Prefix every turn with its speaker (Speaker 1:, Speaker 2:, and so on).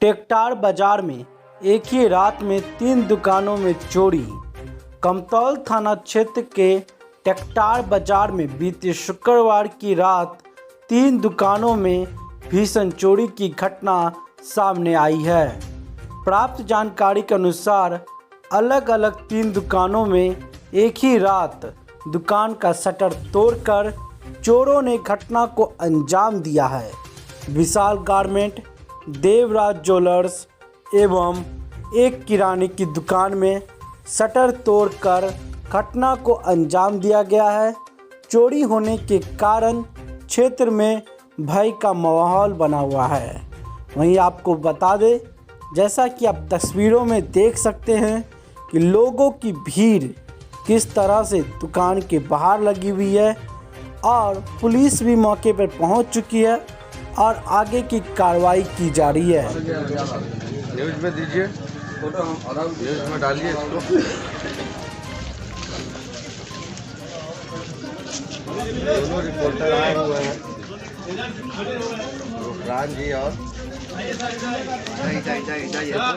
Speaker 1: टेकटार बाजार में एक ही रात में 3 दुकानों में चोरी। कमतौल थाना क्षेत्र के टेकटार बाजार में बीते शुक्रवार की रात 3 दुकानों में भीषण चोरी की घटना सामने आई है। प्राप्त जानकारी के अनुसार अलग अलग 3 दुकानों में एक ही रात दुकान का शटर तोड़कर चोरों ने घटना को अंजाम दिया है। विशाल गारमेंट, देवराज ज्वेलर्स एवं एक किराने की दुकान में शटर तोड़कर घटना को अंजाम दिया गया है। चोरी होने के कारण क्षेत्र में भय का माहौल बना हुआ है। वहीं आपको बता दें, जैसा कि आप तस्वीरों में देख सकते हैं कि लोगों की भीड़ किस तरह से दुकान के बाहर लगी हुई है और पुलिस भी मौके पर पहुंच चुकी है और आगे की कार्रवाई की जा रही है।
Speaker 2: न्यूज़ में दीजिए, न्यूज़ में डालिए इसको। दोनों रिपोर्टर आए हुए हैं, रुकरान जी और